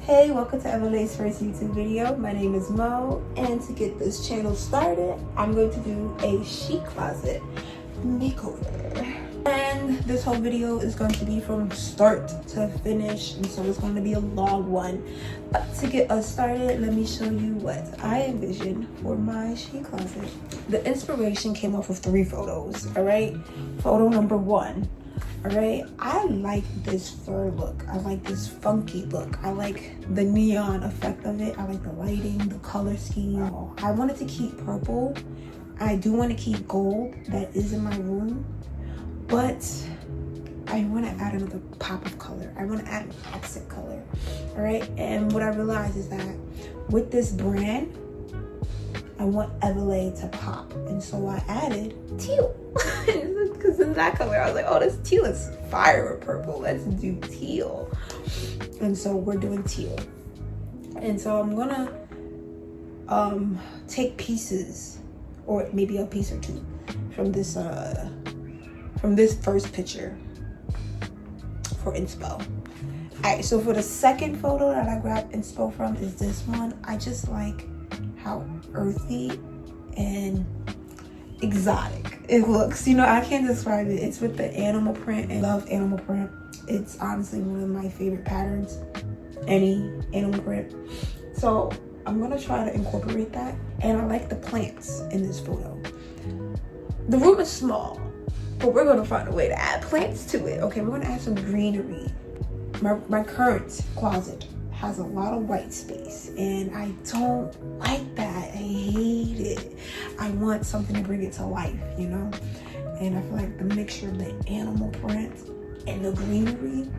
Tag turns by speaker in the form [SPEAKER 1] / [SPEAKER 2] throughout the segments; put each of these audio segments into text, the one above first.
[SPEAKER 1] Hey, welcome to Evalay's first YouTube video. My name is Mo, and to get this channel started, I'm going to do a chic closet makeover. And this whole video is going to be from start to finish, and so it's going to be a long one. But to get us started, let me show you what I envision for my chic closet. The inspiration came off of 3 photos, all right? Photo number 1. All right, I like this fur look. I like this funky look. I like the neon effect of it. I like the lighting, the color scheme. I wanted to keep purple. I do want to keep gold. That is in my room, but I want to add another pop of color. I want to add an accent color. All right, and what I realized is that with this brand, I want Evelae to pop, and so I added teal. Because in that color, I was like, oh, this teal is fire with purple. Let's do teal. And so we're doing teal. And so I'm gonna take pieces, or maybe a piece or two, from this first picture for inspo. All right, so for the second photo that I grabbed inspo from is this one. I just like how earthy and exotic it looks. You know, I can't describe it. It's with the animal print, and I love animal print. It's honestly one of my favorite patterns, any animal print. So I'm gonna try to incorporate that. And I like the plants in this photo. The room is small, but we're gonna find a way to add plants to it. Okay, we're gonna add some greenery. My current closet has a lot of white space, and I don't like that. I hate it. I want something to bring it to life, you know? And I feel like the mixture of the animal print and the greenery,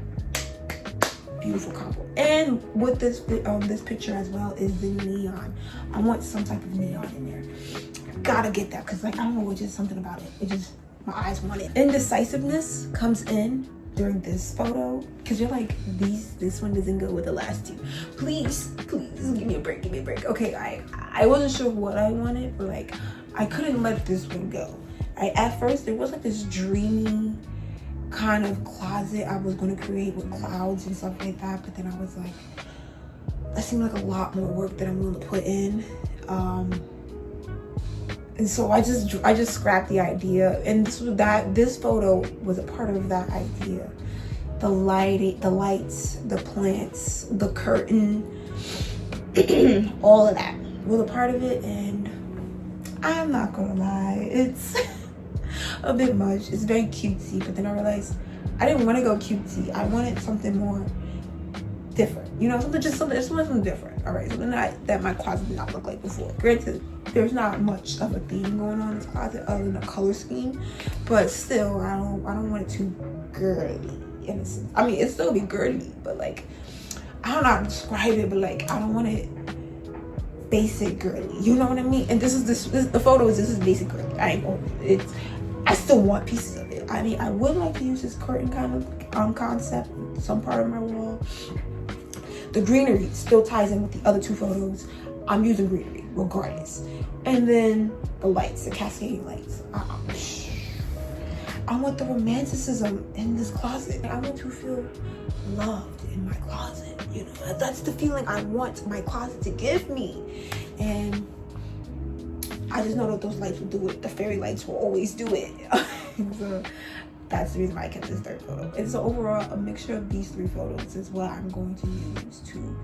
[SPEAKER 1] beautiful combo. And with this picture as well is the neon. I want some type of neon in there. Gotta get that, because like, I don't know, it's just something about it. It just, my eyes want it. Indecisiveness comes in during this photo, because you're like, this one doesn't go with the last 2. Please give me a break, give me a break. Okay, I wasn't sure what I wanted, but like, I couldn't let this one go. At first, it was like this dreamy kind of closet I was going to create with clouds and stuff like that, but then I was like, that seemed like a lot more work that I'm willing to put in. And so I just scrapped the idea, and this photo was a part of that idea. The lighting, the lights, the plants, the curtain, all of that was a part of it. And I'm not gonna lie, it's a bit much. It's very cutesy, but then I realized I didn't want to go cutesy. I wanted something more different, you know, something different. All right, something that my closet did not look like before. Granted, there's not much of a theme going on in this closet other than a color scheme, but still, I don't want it too girly in a sense. I mean, it still be girly, but like, I don't know how to describe it, but like, I don't want it basic girly, you know what I mean? And this is the photos. This is basic girly. I still want pieces of it. I mean, I would like to use this curtain kind of concept in some part of my wall. The greenery still ties in with the other 2 photos. I'm using greenery regardless. And then the lights, the cascading lights. I want the romanticism in this closet. I want to feel loved in my closet. You know, that's the feeling I want my closet to give me. And I just know that those lights will do it. The fairy lights will always do it. So that's the reason why I kept this 3rd photo. And so overall, a mixture of these 3 photos is what I'm going to use to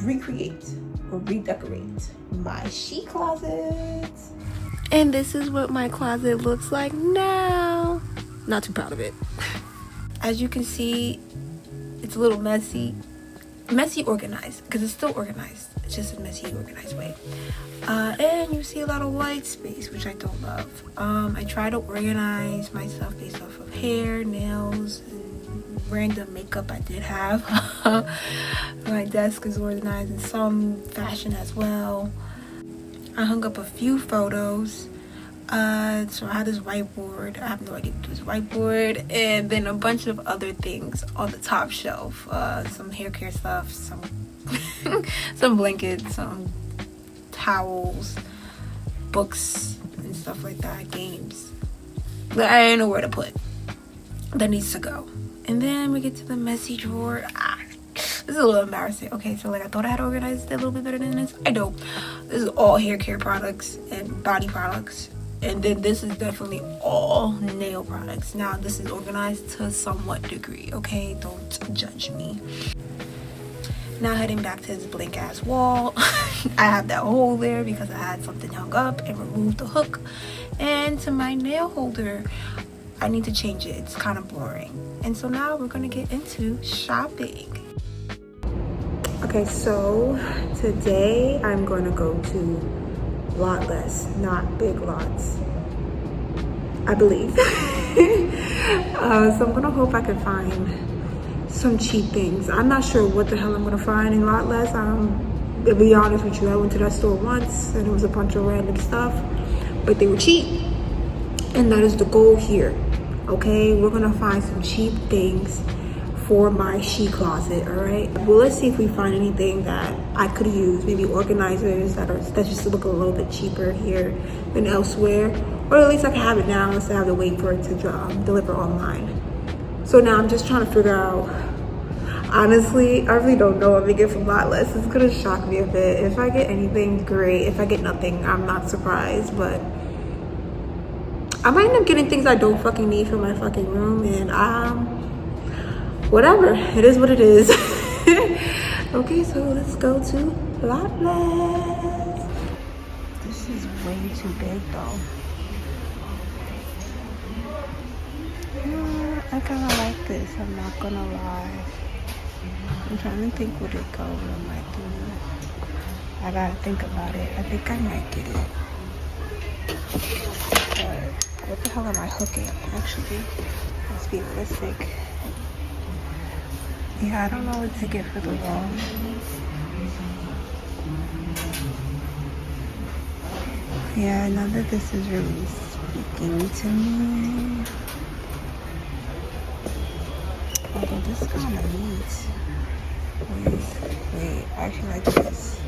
[SPEAKER 1] recreate or redecorate my chic closet. And this is what my closet looks like now. Not too proud of it. As you can see, it's a little messy organized, because it's still organized. It's just a messy organized way. And you see a lot of white space, which I don't love. I try to organize myself based off of hair, nails, and random makeup I did have. My desk is organized in some fashion as well. I hung up a few photos. So I have this whiteboard. I have no idea what to do with this whiteboard. And then a bunch of other things on the top shelf. Some hair care stuff, some some blankets, some towels, books, and stuff like that, games. But I didn't know where to put. That needs to go. And then we get to the messy drawer. This is a little embarrassing. Okay, so like I thought I had organized it a little bit better than this. I don't. This is all hair care products and body products. And then this is definitely all nail products. Now this is organized to somewhat degree, okay? Don't judge me. Now heading back to this blank ass wall. I have that hole there because I had something hung up and removed the hook. And to my nail holder, I need to change it. It's kind of boring. And so now we're gonna get into shopping. Okay, so today I'm gonna go to Lot Less, not Big Lots, I believe. So I'm gonna hope I can find some cheap things. I'm not sure what the hell I'm gonna find in Lot Less. To be honest with you, I went to that store once and it was a bunch of random stuff, but they were cheap. And that is the goal here, okay? We're gonna find some cheap things for my she closet, all right? Well, let's see if we find anything that I could use, maybe organizers that just look a little bit cheaper here than elsewhere, or at least I can have it now instead of having to wait for it to deliver online. So now I'm just trying to figure out, honestly, I really don't know what to get from Lot Less. It's gonna shock me a bit. If I get anything, great. If I get nothing, I'm not surprised, but I might end up getting things I don't fucking need for my fucking room, and whatever, it is what it is. Okay, so let's go to Lot Less. This is way too big though. I kind of like this, I'm not gonna lie. I'm trying to think would it go with my dude. I gotta think about it. I think I might get it. But what the hell am I hooking, actually? Let's be realistic. Yeah, I don't know what to get for the wall. Yeah, now that this is really speaking to me. Although this is kind of neat. Wait, I actually like this.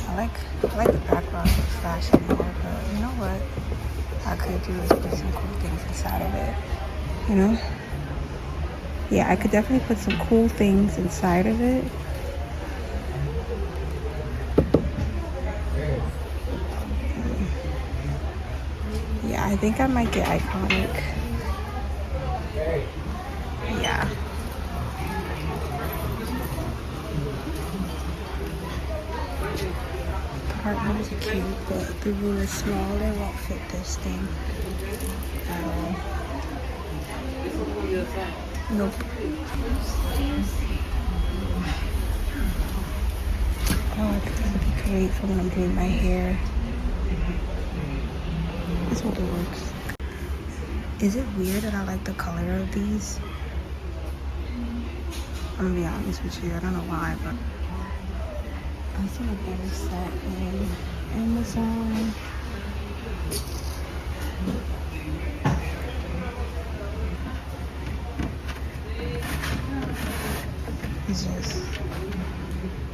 [SPEAKER 1] I like the background of fashion more, but you know what I could do is put some cool things inside of it. You know? Yeah, I could definitely put some cool things inside of it. Yeah, I think I might get iconic. Yeah. Partners are cute, but the room is small. They won't fit this thing at all. Nope. Oh, I think this would be great for when I'm doing my hair. This hope it works. Is it weird that I like the color of these? I'm gonna be honest with you, I don't know why, but I saw a better set in Amazon. It's just,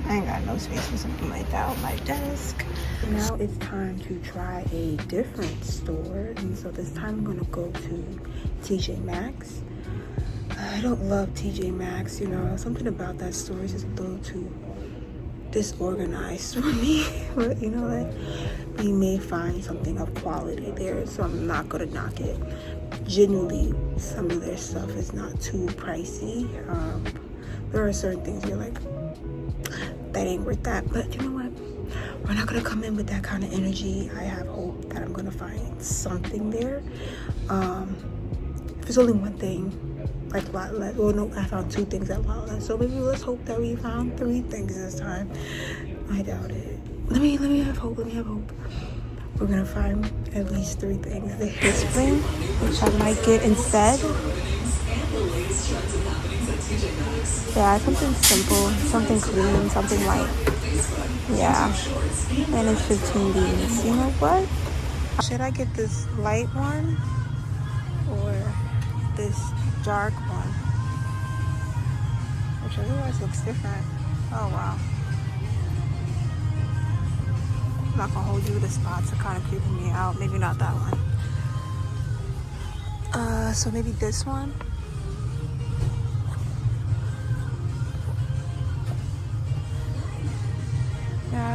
[SPEAKER 1] I ain't got no space for something like that on my desk. Now it's time to try a different store. And so this time I'm gonna go to TJ Maxx. I don't love TJ Maxx, you know, something about that store is just a little too disorganized for me. But you know what? We may find something of quality there, so I'm not gonna knock it. Genuinely, some of their stuff is not too pricey. There are certain things you're like, that ain't worth that. But you know what? We're not gonna come in with that kind of energy. I have hope that I'm gonna find something there. If there's only one thing, like Lot Less, well no, I found 2 things at Lot Less. So maybe let's hope that we found 3 things this time. I doubt it. Let me have hope. Let me have hope. We're gonna find at least 3 things. The hairspray, which I might get instead. Yeah, something simple, something clean, something light. Yeah, and it's 15 beads. You know what? Should I get this light one or this dark one? Which otherwise looks different. Oh wow. I'm not gonna hold you. The spots are kind of creeping me out. Maybe not that one. So maybe this one.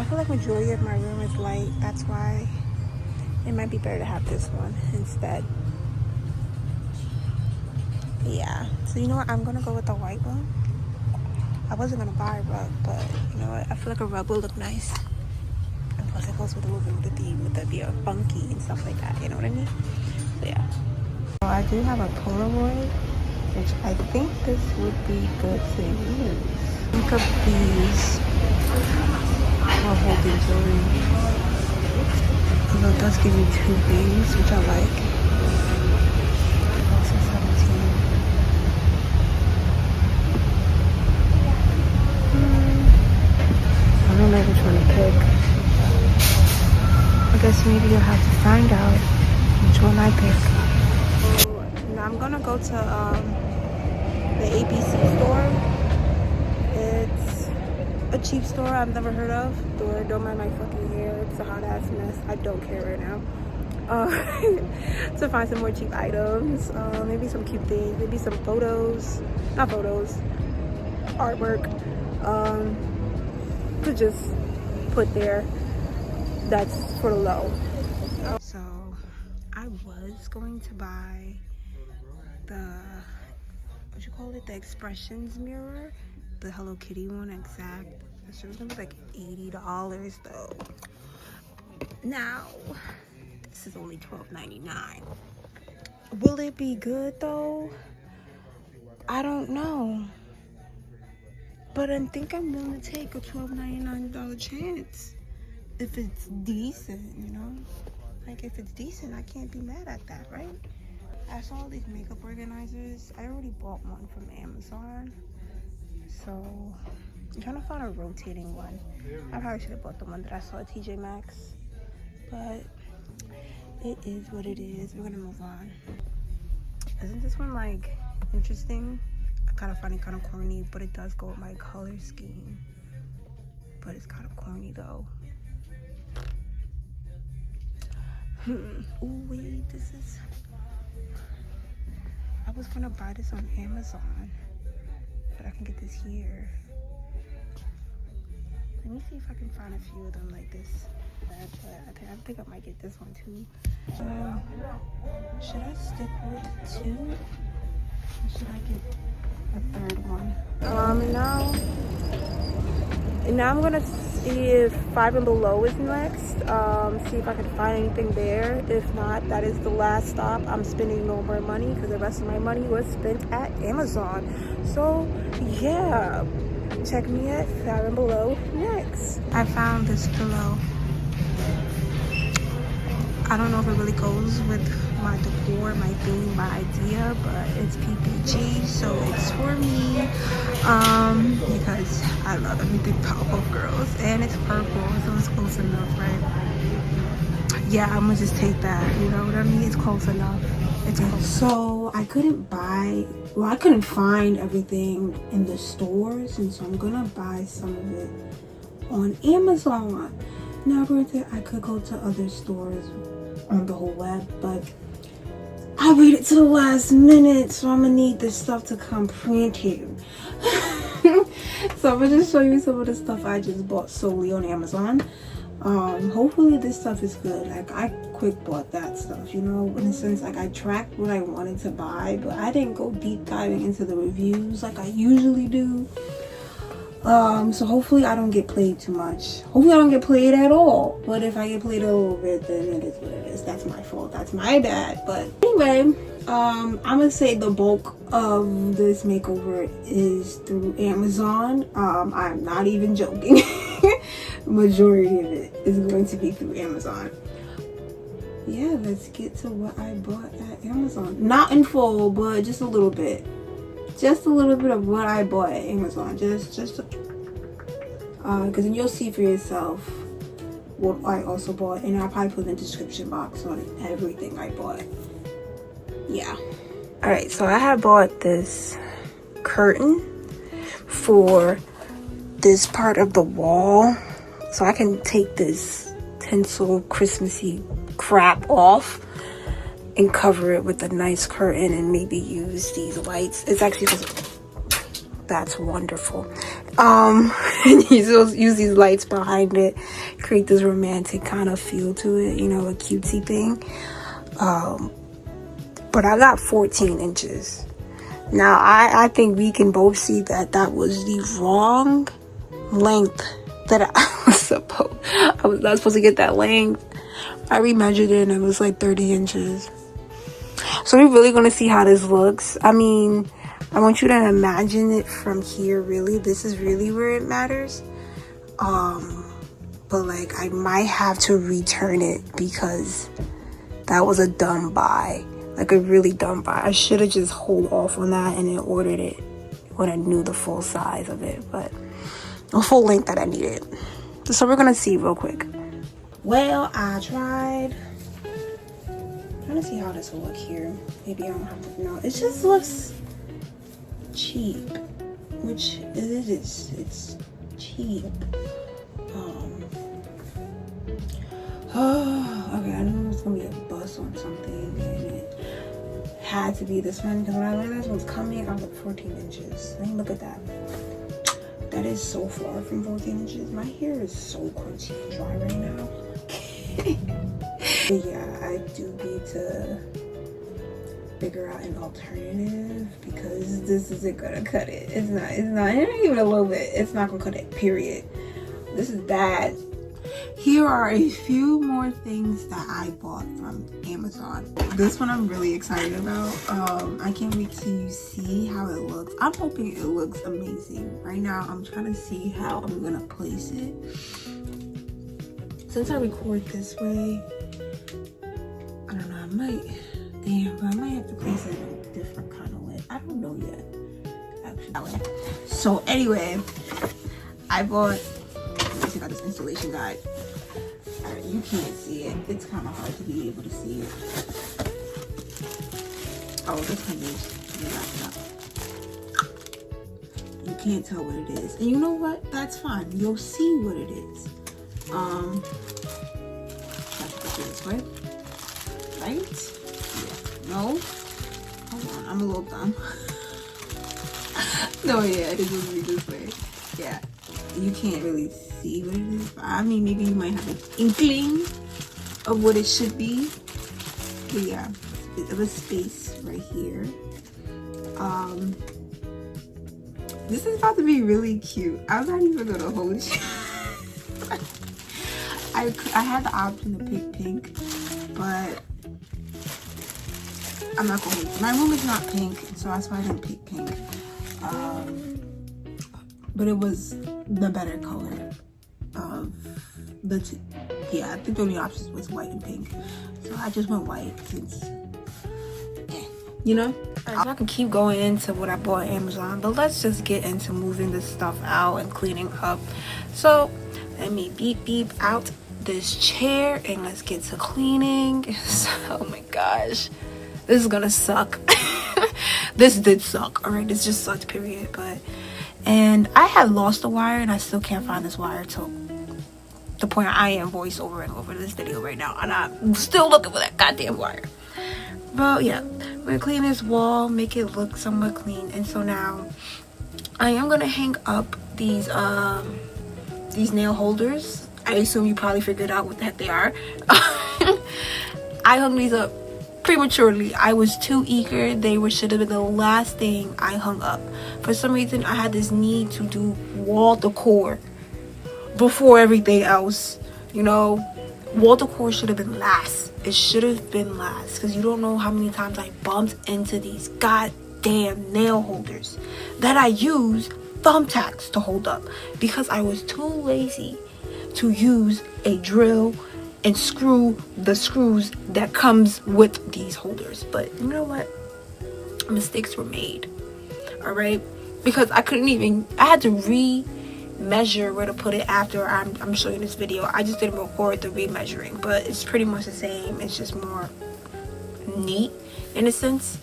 [SPEAKER 1] feel like majority of my room is light. That's why it might be better to have this one instead. Yeah. So you know what? I'm gonna go with the white one. I wasn't gonna buy a rug, but you know what? I feel like a rug will look nice. And plus it goes with a little bit with the theme, with the funky and stuff like that. You know what I mean? So yeah. So I do have a Polaroid, which I think this would be good to use. Think of these for holding jewelry. Although it does give you two things, which I like. Also 17. I don't know which one to pick. I guess maybe you'll have to find out which one I pick. Now I'm gonna go to the ABC store. It's a cheap store I've never heard of. Don't mind my fucking hair. It's a hot ass mess. I don't care right now. To find some more cheap items, maybe some cute things, maybe some photos, not photos, artwork, to just put there. That's for the low. So I was going to buy the, what you call it, the expressions mirror, the Hello Kitty one, exact. It was gonna be like $80 though. Now this is only $12.99. Will it be good though? I don't know, but I think I'm willing to take a $12.99 chance if it's decent, you know? Like if it's decent, I can't be mad at that, right? I saw all these makeup organizers. I already bought one from Amazon, so I'm trying to find a rotating one. I probably should have bought the one that I saw at TJ Maxx, but it is what it is. We're gonna move on. Isn't this one like interesting? I kind of find it kind of corny, but it does go with my color scheme. But it's kind of corny though. Oh wait, this is. I was gonna buy this on Amazon, but I can get this here. Let me see if I can find a few of them like this. I think I might get this one too. Should I stick with two? Or should I get a third one? Now I'm gonna see if Five and Below is next. See if I can find anything there. If not, that is the last stop. I'm spending no more money because the rest of my money was spent at Amazon. So yeah, check me at Five and Below next. I found this pillow. I don't know if it really goes with my decor, my theme, my idea, but it's PPG, so it's for me. Because I love everything Powerpuff Girls, and it's purple, so it's close enough, right? Yeah, I'm gonna just take that. You know what I mean? It's close enough. It's close. So I couldn't find everything in the stores, and so I'm gonna buy some of it on Amazon. Now, granted, I could go to other stores on the whole web, but I waited to the last minute, so I'm gonna need this stuff to come printed. So I'm gonna just show you some of the stuff I just bought solely on Amazon. Hopefully this stuff is good. Like I quick bought that stuff, you know, in a sense. Like I tracked what I wanted to buy, but I didn't go deep diving into the reviews like I usually do. So hopefully I don't get played too much. Hopefully I don't get played at all. But if I get played a little bit, then it is what it is. That's my fault. That's my bad. But anyway, I'm gonna say the bulk of this makeover is through Amazon. I'm not even joking. Majority of it is going to be through Amazon. Yeah, let's get to what I bought at Amazon. Not in full, but just a little bit. Just a little bit of what I bought at Amazon. Just because then you'll see for yourself what I also bought, and I'll probably put in the description box on everything I bought. Yeah. All right, so I have bought this curtain for this part of the wall, so I can take this tinsel Christmassy crap off and cover it with a nice curtain and maybe use these lights. It's actually, that's wonderful. And you just use these lights behind it, create this romantic kind of feel to it, you know, a cutesy thing. But I got 14 inches. Now, I think we can both see that that was the wrong length that I was not supposed to get that length. I remeasured it and it was like 30 inches. So we're really going to see how this looks. I mean, I want you to imagine it from here, really. This is really where it matters. But like, I might have to return it because that was a dumb buy. Like a really dumb buy. I should have just hold off on that and then ordered it when I knew the full size of it. But the full length that I needed. So we're going to see real quick. Well, I tried. I'm trying to see how this will look here. Maybe I don't have to. No, it just looks cheap, which it is. It's cheap. Okay, I knew it was gonna be a bus on something, and it had to be this one because when I realized it was coming, I was like 14 inches. I mean, look at that. That is so far from 14 inches. My hair is so crunchy and dry right now. But yeah, I do need to figure out an alternative because this isn't gonna cut it. It's not even a little bit. It's not gonna cut it, period. This is bad. Here are a few more things that I bought from Amazon. This one I'm really excited about. I can't wait to see how it looks. I'm hoping it looks amazing. Right now, I'm trying to see how I'm gonna place it. Since I record this way, I don't know, I might have to place it in a different kind of way. I don't know yet, actually. So anyway, I got this installation guide. You can't see it. It's kind of hard to be able to see it. Oh, this can be up. You can't tell what it is. And you know what? That's fine. You'll see what it is. Try to put it this way. Right? Yeah. No? Hold on. I'm a little dumb. No, yeah, it is supposed to be this way. Yeah. You can't really see what it is. I mean, maybe you might have an inkling of what it should be. But yeah, a bit of a space right here. This is about to be really cute. I'm not even gonna hold you. I had the option to pick pink, but I'm not gonna hold you. My room is not pink, so that's why I didn't pick pink. But it was the better color of the two. Yeah, I think the only options was white and pink. So I just went white since, you know? Alright, so I can keep going into what I bought on Amazon, but let's just get into moving this stuff out and cleaning up. So let me beep out this chair and let's get to cleaning. Oh my gosh, this is gonna suck. This did suck, alright? This just sucked, period. And I have lost the wire and I still can't find this wire till the point I am voice over and over this video right now. And I'm still looking for that goddamn wire. But yeah, we're gonna clean this wall, make it look somewhat clean. And so now I am gonna hang up these nail holders. I assume you probably figured out what the heck they are. I hung these up prematurely. I was too eager. They should have been the last thing I hung up. For some reason, I had this need to do wall decor before everything else. You know, wall decor should have been last. It should have been last because you don't know how many times I bumped into these goddamn nail holders that I use thumbtacks to hold up because I was too lazy to use a drill and screw the screws that comes with these holders. But you know what? Mistakes were made. All right, because I had to re-measure where to put it after I'm showing this video. I just didn't record the re-measuring, but it's pretty much the same. It's just more neat in a sense.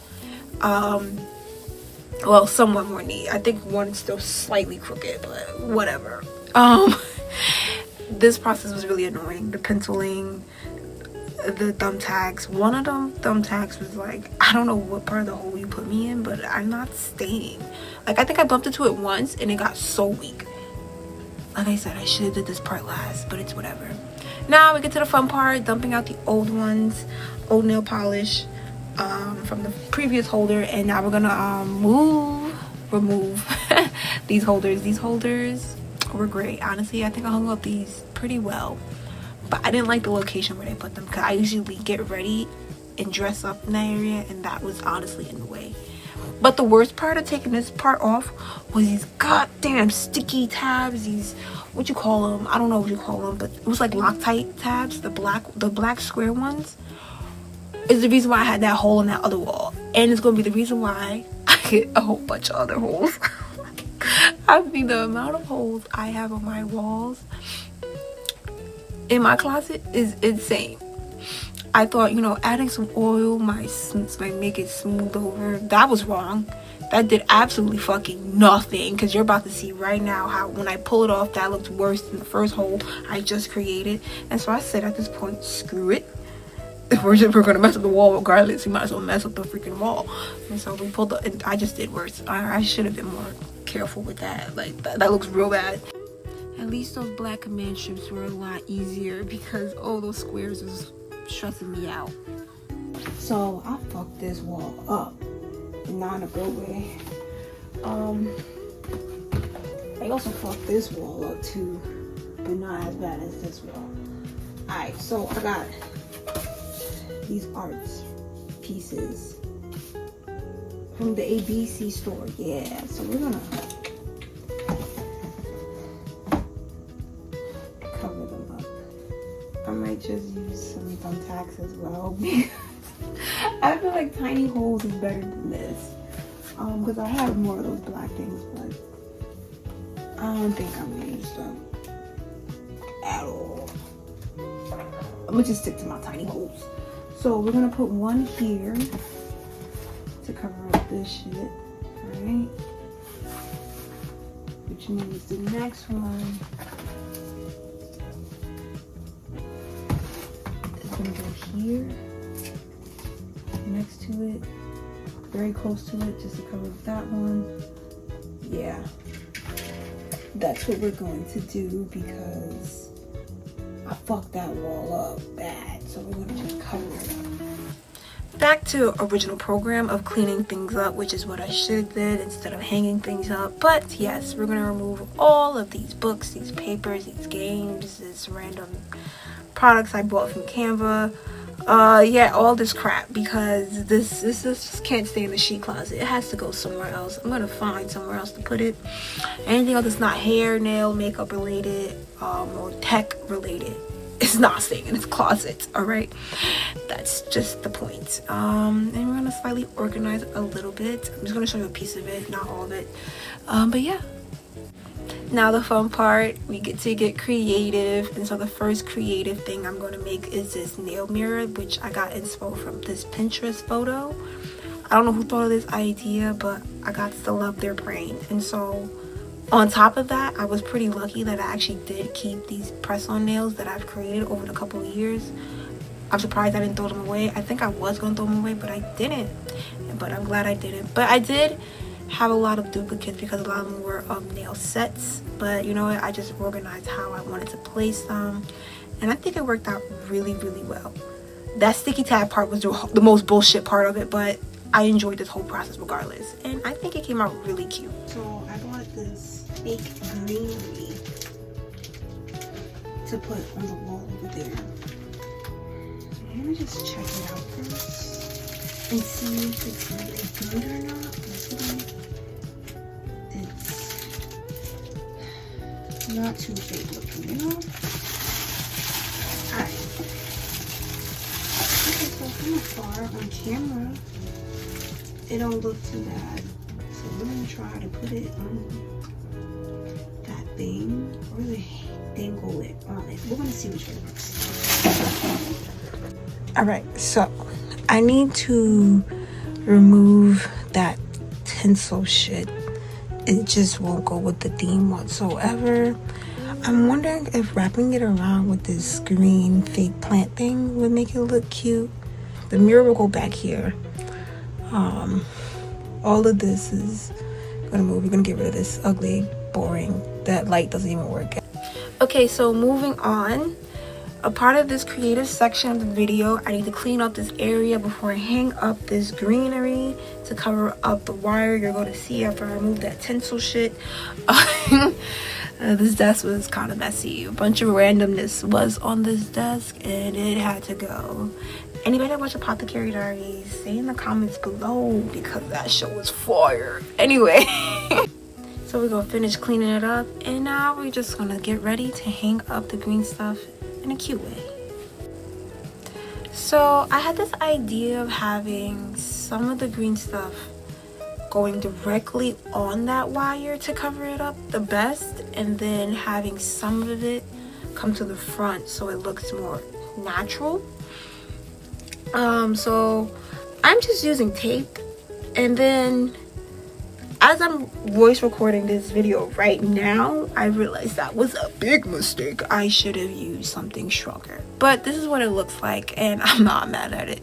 [SPEAKER 1] Well, somewhat more neat. I think one's still slightly crooked, but whatever. This process was really annoying. The penciling, the thumbtacks. One of them thumbtacks was like, I don't know what part of the hole you put me in, but I'm not staying. Like, I think I bumped into it once and it got so weak. Like I said, I should have did this part last, but it's whatever. Now we get to the fun part, dumping out the old ones, old nail polish from the previous holder, and now we're gonna remove these holders. These holders were great, honestly. I think I hung up these pretty well, but I didn't like the location where they put them, because I usually get ready and dress up in that area, and that was honestly in the way. But the worst part of taking this part off was these goddamn sticky tabs. These, what you call them? I don't know what you call them, but it was like Loctite tabs, the black square ones. Is the reason why I had that hole in that other wall, and it's gonna be the reason why I get a whole bunch of other holes. I mean, the amount of holes I have on my walls in my closet is insane. I thought, you know, adding some oil might make it smooth over. That was wrong. That did absolutely fucking nothing, because you're about to see right now how when I pull it off, that looks worse than the first hole I just created. And so I said at this point, screw it. If we're gonna mess up the wall regardless, we might as well mess up the freaking wall. And so we pulled the, and I just did worse. I should have been more careful with that. Like, that looks real bad. At least those black command strips were a lot easier, because those squares is stressing me out. So I fucked this wall up, not in a good way. I also fucked this wall up too, but not as bad as this wall. Alright, so I got these arts pieces from the ABC store. Yeah, so we're gonna cover them up. I might just use some thumbtacks as well. I feel like tiny holes is better than this. Because I have more of those black things, but I don't think I'm gonna use them at all. I'm gonna just stick to my tiny holes. So we're gonna put one here to cover up this shit, right? Which means the next one is gonna go here, next to it, very close to it, just to cover up that one. Yeah, that's what we're going to do, because I fucked that wall up bad, so we're gonna just cover it up. Back to original program of cleaning things up, which is what I should have did instead of hanging things up. But yes, we're gonna remove all of these books, these papers, these games, this random products I bought from Canva. Yeah, all this crap, because this just can't stay in the sheet closet. It has to go somewhere else. I'm gonna find somewhere else to put it. Anything else that's not hair, nail, makeup related, or tech related, it's not staying in this closet. All right, that's just the point. And we're gonna slightly organize a little bit. I'm just gonna show you a piece of it, not all of it. But yeah. Now the fun part, we get to get creative. And so the first creative thing I'm going to make is this nail mirror, which I got inspo from this Pinterest photo. I don't know who thought of this idea, but I got to love their brain. And so on top of that, I was pretty lucky that I actually did keep these press-on nails that I've created over the couple of years. I'm surprised I didn't throw them away. I think I was going to throw them away, but I didn't. But I'm glad I didn't. But I did have a lot of duplicates, because a lot of them were nail sets. But you know what, I just organized how I wanted to place them, and I think it worked out really, really well. That sticky tab part was the most bullshit part of it, but I enjoyed this whole process regardless, and I think it came out really cute. So I bought this fake greenery to put on the wall over there. So let me just check it out first and see if it's really good or not. It's not too fake looking, you know? Alright. Okay, so from afar on camera, it don't look too bad. So we're gonna try to put it on that thing, or the dangle it on it. We're gonna see which one works. Alright, so I need to remove that tinsel shit. It just won't go with the theme whatsoever. I'm wondering if wrapping it around with this green fake plant thing would make it look cute. The mirror will go back here. All of this is gonna move. We're gonna get rid of this ugly, boring, that light doesn't even work. Okay, so moving on. A part of this creative section of the video, I need to clean up this area before I hang up this greenery to cover up the wire. You're going to see after I remove that tinsel shit. This desk was kind of messy. A bunch of randomness was on this desk and it had to go. Anybody that watch Apothecary Diaries, say in the comments below because that show was fire. Anyway. So we're gonna finish cleaning it up and now we're just gonna get ready to hang up the green stuff in a cute way. So I had this idea of having some of the green stuff going directly on that wire to cover it up the best, and then having some of it come to the front so it looks more natural. So I'm just using tape, and then as I'm voice recording this video right now, I realized that was a big mistake. I should have used something stronger. But this is what it looks like, and I'm not mad at it.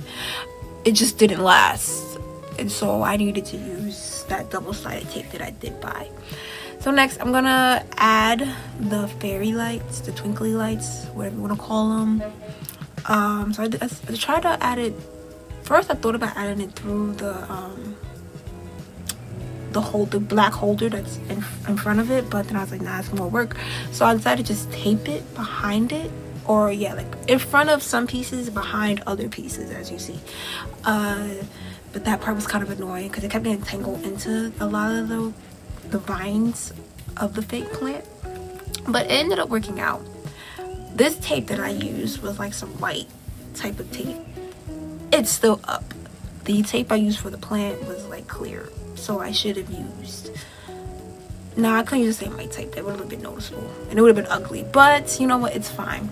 [SPEAKER 1] It just didn't last. And so I needed to use that double-sided tape that I did buy. So next, I'm gonna add the fairy lights, the twinkly lights, whatever you wanna call them. So I tried to add it. First, I thought about adding it through the black holder that's in front of it, but then I was like, nah, it's more work. So I decided to just tape it behind it, or yeah, like in front of some pieces, behind other pieces, as you see. But that part was kind of annoying because it kept getting tangled into a lot of the vines of the fake plant, but it ended up working out. This tape that I used was like some white type of tape. It's still up. The tape I used for the plant was like clear, so I should have used, no, I couldn't use the same white tape. That would have been noticeable and it would have been ugly, but you know what, it's fine.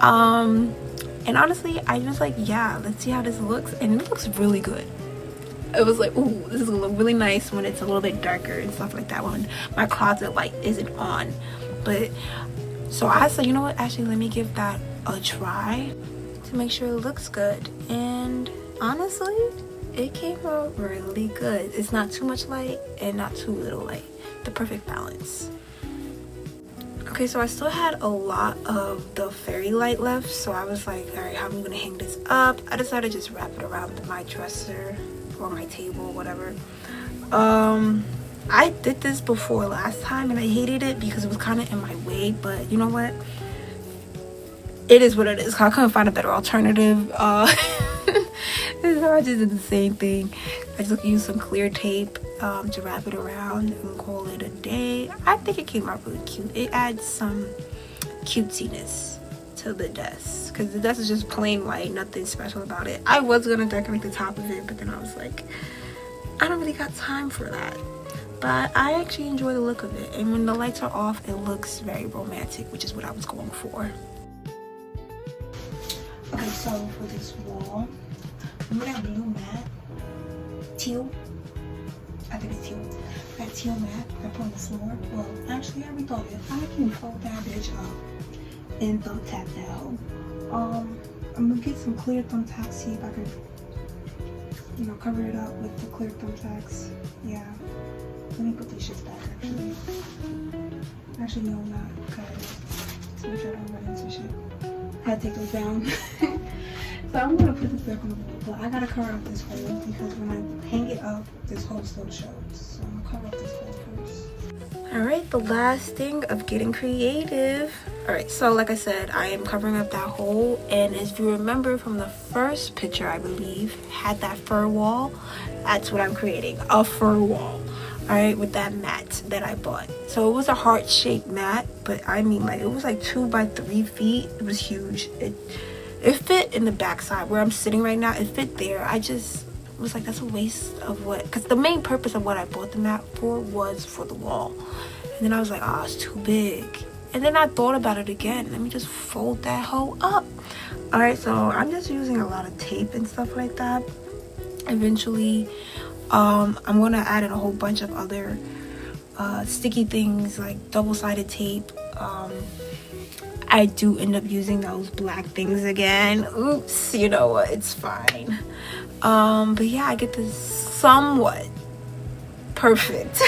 [SPEAKER 1] And honestly, I was like, yeah, let's see how this looks, and it looks really good. It was like, ooh, this is gonna look really nice when it's a little bit darker and stuff like that, when my closet light isn't on. But so I said, you know what, actually let me give that a try to make sure it looks good, and honestly it came out really good. It's not too much light and not too little light, the perfect balance. Okay, so I still had a lot of the fairy light left, so I was like, all right, how am I gonna hang this up? I decided to just wrap it around my dresser or my table, whatever. I did this before last time and I hated it because it was kind of in my way, but you know what, it is what it is. I couldn't find a better alternative. So I just did the same thing. I just used some clear tape to wrap it around and call it a day. I think it came out really cute. It adds some cutesiness to the desk because the desk is just plain white, nothing special about it. I was gonna decorate the top of it, but then I was like, I don't really got time for that. But I actually enjoy the look of it, and when the lights are off, it looks very romantic, which is what I was going for. Okay, so for this wall, remember that blue mat? Teal? I think it's teal. That teal mat I put on the floor. Well, actually, I rethought it. I can fold that bitch up and thumbtack that hole. I'm gonna get some clear thumbtacks, see if I can, you know, cover it up with the clear thumbtacks. Yeah. Let me put these shits back, actually. Actually, no, not, because to make sure I don't run into shit. I had to take those down. So I'm gonna put this back on the wall, but I gotta cover up this hole because when I hang it up, this hole still shows. So I'm gonna cover up this hole first. Alright, the last thing of getting creative. Alright, so like I said, I am covering up that hole, and as you remember from the first picture, I believe, had that fur wall. That's what I'm creating, a fur wall. Alright, with that mat that I bought. So it was a heart-shaped mat, but I mean, like, it was like 2 by 3 feet. It was huge. It fit in the backside where I'm sitting right now. It fit there. I just was like, that's a waste of what, because the main purpose of what I bought the mat for was for the wall. And then I was like, oh, it's too big. And then I thought about it again. Let me just fold that hole up. Alright, so I'm just using a lot of tape and stuff like that. Eventually, I'm gonna add in a whole bunch of other sticky things like double-sided tape, I do end up using those black things again. Oops, you know what, it's fine. But yeah, I get this somewhat perfect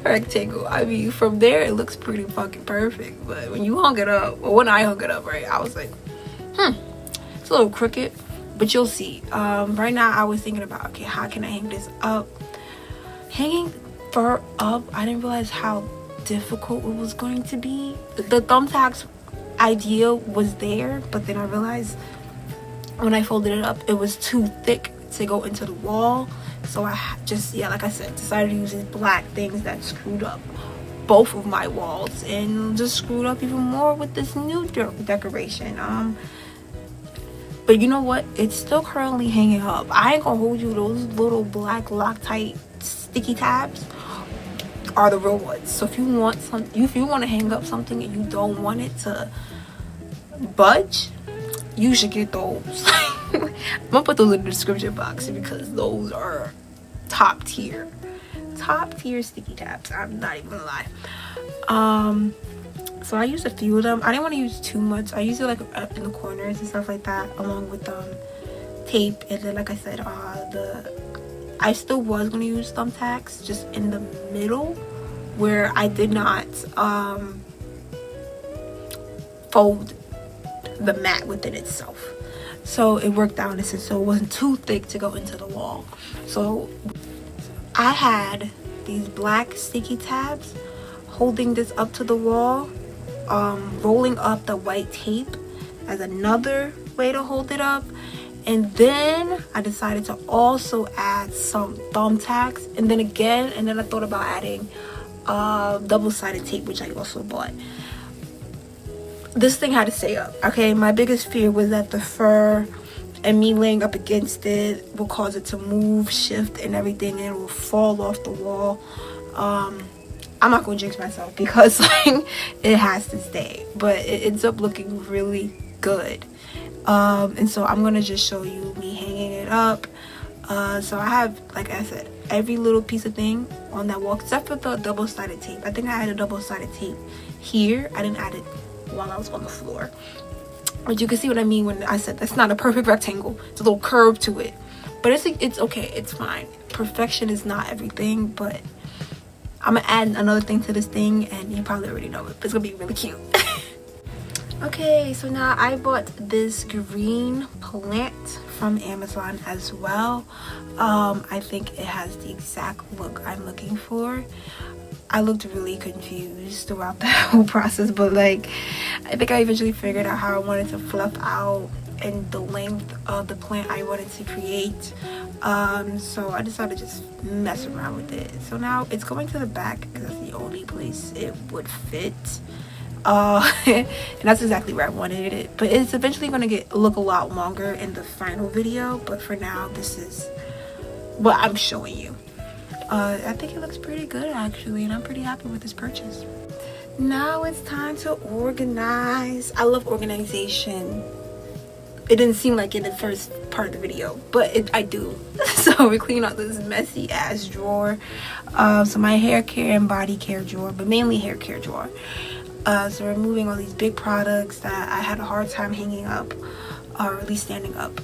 [SPEAKER 1] rectangle. I mean, from there it looks pretty fucking perfect, but when you hung it up, or when I hung it up, right, I was like, it's a little crooked, but you'll see. Right now I was thinking about, okay, how can I hang this up? Hanging fur up, I didn't realize how difficult it was going to be. The thumbtacks idea was there, but then I realized when I folded it up, it was too thick to go into the wall. So I just, yeah, like I said, decided to use these black things that screwed up both of my walls, and just screwed up even more with this new decoration. But you know what, it's still currently hanging up. I ain't gonna hold you, those little black Loctite sticky tabs are the real ones. So if you want to hang up something and you don't want it to budge, you should get those. I'm gonna put those in the description box because those are top tier sticky tabs. I'm not even gonna lie. So I used a few of them. I didn't want to use too much. I used it like up in the corners and stuff like that, along with tape. And then, like I said, I still was going to use thumbtacks just in the middle where I did not fold the mat within itself. So it worked out, so it wasn't too thick to go into the wall. So I had these black sticky tabs holding this up to the wall, rolling up the white tape as another way to hold it up. And then I decided to also add some thumbtacks, and then I thought about adding double-sided tape, which I also bought. This thing had to stay up, okay? My biggest fear was that the fur and me laying up against it will cause it to move, shift, and everything, and it will fall off the wall. I'm not gonna jinx myself because like it has to stay, but it ends up looking really good. And so I'm gonna just show you me hanging it up. So I have, like I said, every little piece of thing on that wall except for the double-sided tape. I think I had a double-sided tape here. I didn't add it while I was on the floor, but you can see what I mean when I said that's not a perfect rectangle. It's a little curve to it, but it's okay, it's fine. Perfection is not everything, but I'm gonna add another thing to this thing, and you probably already know it, but it's gonna be really cute. Okay, so now I bought this green plant from Amazon as well. I think it has the exact look I'm looking for. I looked really confused throughout the whole process, but like I think I eventually figured out how I wanted to fluff out and the length of the plant I wanted to create. So I decided to just mess around with it. So now it's going to the back because that's the only place it would fit. And that's exactly where I wanted it, but it's eventually going to look a lot longer in the final video, but for now this is what I'm showing you. I think it looks pretty good actually, and I'm pretty happy with this purchase. Now it's time to organize. I love organization. It didn't seem like in the first part of the video, but I do. So we're cleaning out this messy ass drawer. So my hair care and body care drawer, but mainly hair care drawer. So we're removing all these big products that I had a hard time hanging up, or at least standing up.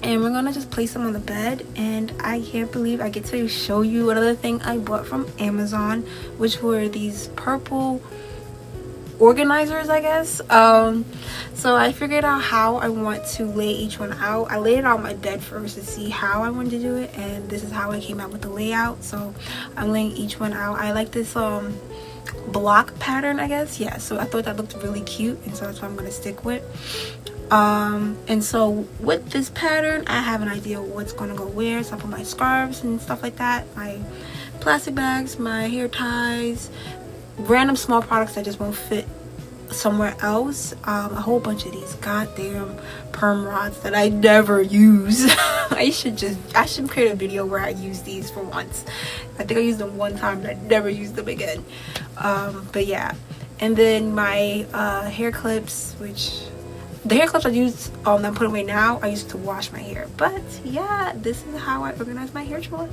[SPEAKER 1] And we're gonna just place them on the bed, and I can't believe I get to show you another thing I bought from Amazon, which were these purple organizers, I guess. So I figured out how I want to lay each one out. I laid it on my bed first to see how I wanted to do it, and this is how I came out with the layout. So I'm laying each one out. I like this block pattern, I guess. Yeah, so I thought that looked really cute, and so that's what I'm gonna stick with. And so with this pattern, I have an idea what's gonna go where. So I put my scarves and stuff like that, my plastic bags, my hair ties, random small products that just won't fit somewhere else. A whole bunch of these goddamn perm rods that I never use. I should create a video where I use these for once. I think I used them one time and I never used them again. But yeah, and then my hair clips, which the hair clips I use that I'm putting away now, I used to wash my hair. But yeah, this is how I organize my hair drawer.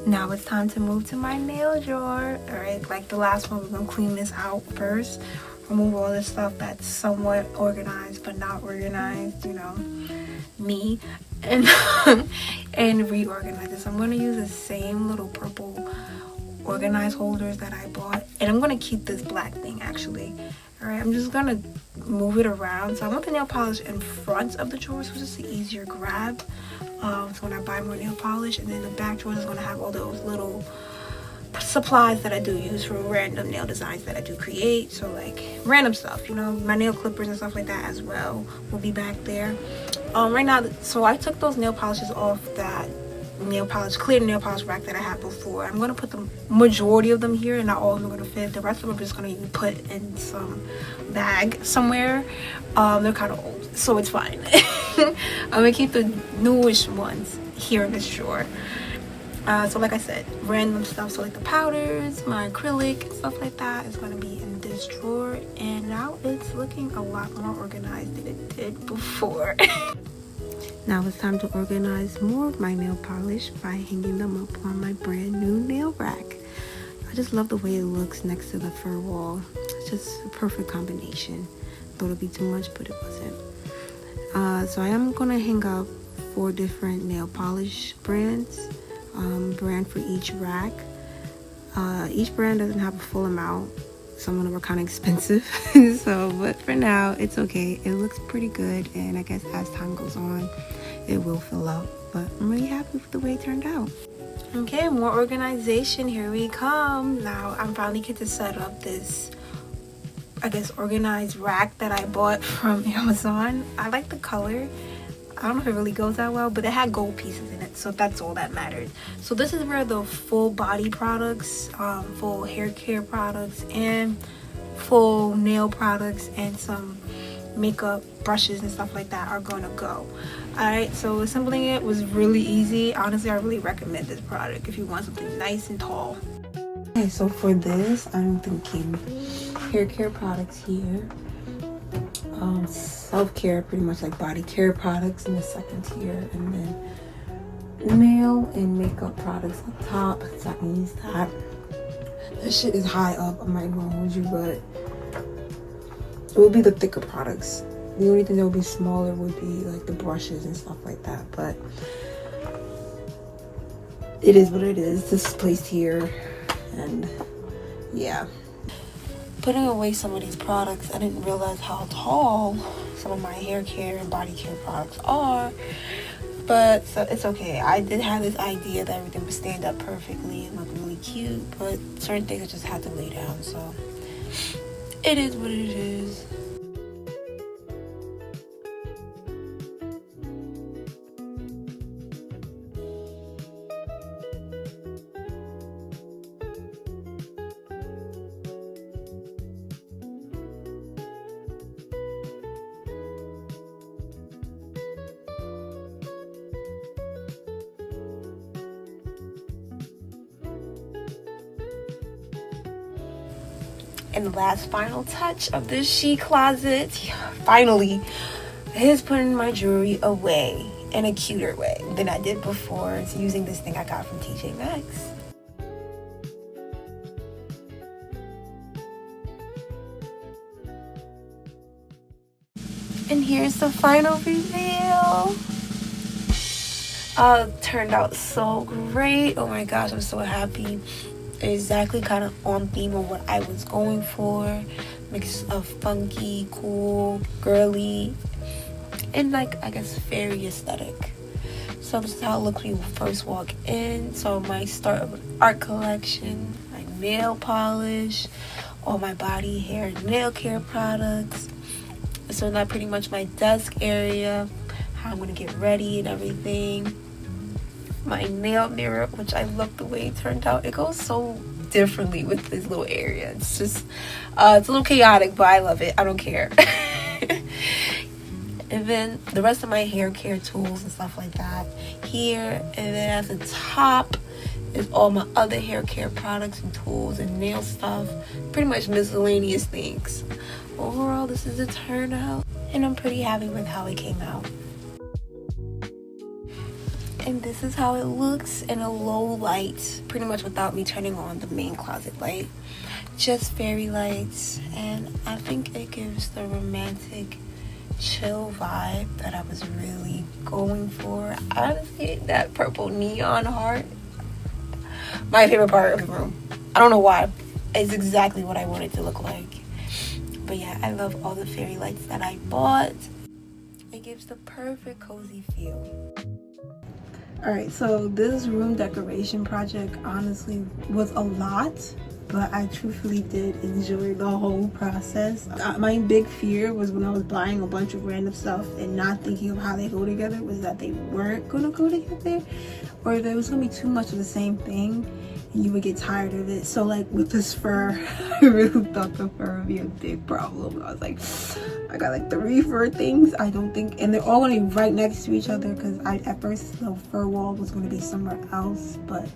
[SPEAKER 1] Now it's time to move to my nail drawer. All right, like the last one, we're gonna clean this out first. Remove all this stuff that's somewhat organized but not organized, you know, me. And and reorganize it. So I'm gonna use the same little purple organized holders that I bought, and I'm gonna keep this black thing actually. All right, I'm just gonna move it around. So I want the nail polish in front of the drawer, so it's just an easier grab. So when I buy more nail polish, and then the back drawer is gonna have all those little supplies that I do use for random nail designs that I do create. So like random stuff, you know, my nail clippers and stuff like that as well will be back there. Right now, so I took those nail polishes off that clear nail polish rack that I had before. I'm gonna put the majority of them here, and not all of them are gonna fit. The rest of them I'm just gonna put in some bag somewhere. They're kind of old, so it's fine. I'm gonna keep the newish ones here in this drawer. So like I said, random stuff, so like the powders, my acrylic and stuff like that is going to be in this drawer, and now it's looking a lot more organized than it did before. Now it's time to organize more of my nail polish by hanging them up on my brand new nail rack. I just love the way it looks next to the fur wall. It's just a perfect combination. Thought it'd be too much, but it wasn't. So I am going to hang up 4 different nail polish brands. Brand for each rack. Each brand doesn't have a full amount. Some of them are kind of expensive. So, but for now, it's okay. It looks pretty good, and I guess as time goes on, it will fill up. But I'm really happy with the way it turned out. Okay, more organization. Here we come. Now, I'm finally get to set up this, I guess, organized rack that I bought from Amazon. I like the color. I don't know if it really goes that well, but it had gold pieces in it, so that's all that matters. So this is where the full body products, full hair care products, and full nail products, and some makeup brushes and stuff like that are going to go. Alright, so assembling it was really easy. Honestly, I really recommend this product if you want something nice and tall. Okay, so for this, I'm thinking hair care products here. Self-care, pretty much like body care products in the second tier, and then nail and makeup products up top, so I can use that. This shit is high up, I'm not even gonna hold you, but it would be the thicker products. The only thing that would be smaller would be like the brushes and stuff like that, but it is what it is. This is placed here, and yeah. Putting away some of these products, I didn't realize how tall some of my hair care and body care products are, but so it's okay. I did have this idea that everything would stand up perfectly and look really cute, but certain things I just had to lay down, so it is what it is. And the last final touch of this she closet, finally, is putting my jewelry away in a cuter way than I did before. It's using this thing I got from TJ Maxx. And here's the final reveal. Turned out so great. Oh my gosh, I'm so happy. Exactly kind of on theme of what I was going for. Mix of funky, cool, girly, and like, I guess, fairy aesthetic. So this is how it looks when you first walk in. So my start of an art collection, my nail polish, all my body, hair, and nail care products. So that's pretty much my desk area, how I'm gonna get ready and everything. My nail mirror, which I love the way it turned out. It goes so differently with this little area. It's just it's a little chaotic, but I love it. I don't care. And then the rest of my hair care tools and stuff like that here. And then at the top is all my other hair care products and tools and nail stuff, pretty much miscellaneous things. Overall, this is a turnout, and I'm pretty happy with how it came out. And this is how it looks in a low light, pretty much without me turning on the main closet light. Just fairy lights, and I think it gives the romantic chill vibe that I was really going for. Honestly, that purple neon heart, my favorite part of the room. I don't know why. It's exactly what I want it to look like. But yeah, I love all the fairy lights that I bought. It gives the perfect cozy feel. Alright, so this room decoration project honestly was a lot, but I truthfully did enjoy the whole process. My big fear was when I was buying a bunch of random stuff and not thinking of how they go together was that they weren't going to go together, or there was going to be too much of the same thing and you would get tired of it. So like with this fur, I really thought the fur would be a big problem. I was like, I got like 3 fur things. I don't think, and they're all going to be right next to each other because at first the fur wall was going to be somewhere else, but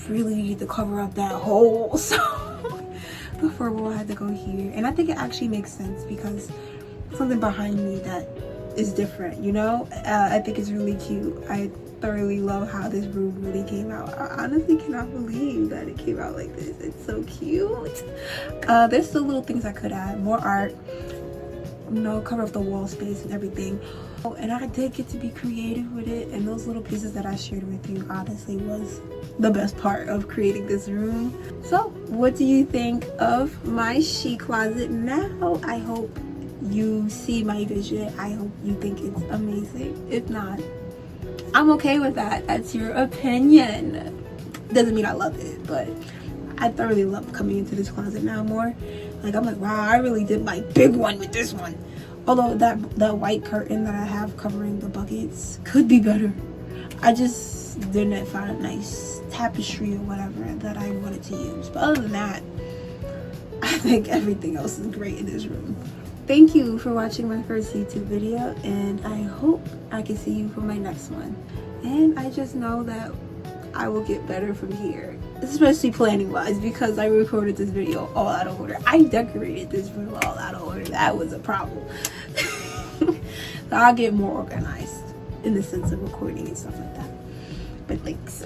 [SPEAKER 1] really needed to cover up that hole, so the fur wall had to go here. And I think it actually makes sense because something behind me that is different, you know. I think it's really cute. I thoroughly love how this room really came out. I honestly cannot believe that it came out like this. It's so cute. There's still little things I could add, more art, you know, cover up the wall space and everything. Oh, and I did get to be creative with it, and those little pieces that I shared with you honestly was the best part of creating this room. So what do you think of my she closet now? I hope you see my vision. I hope you think it's amazing. If not, I'm okay with that. That's your opinion. Doesn't mean I love it, but I thoroughly love coming into this closet now more. Like, I'm like, wow, I really did my big one with this one. Although that white curtain that I have covering the buckets could be better. I just didn't find a nice tapestry or whatever that I wanted to use. But other than that, I think everything else is great in this room. Thank you for watching my first YouTube video, and I hope I can see you for my next one. And I just know that I will get better from here, especially planning wise, because I recorded this video all out of order. I decorated this room all out of order. That was a problem. So I'll get more organized in the sense of recording and stuff like that. But thanks.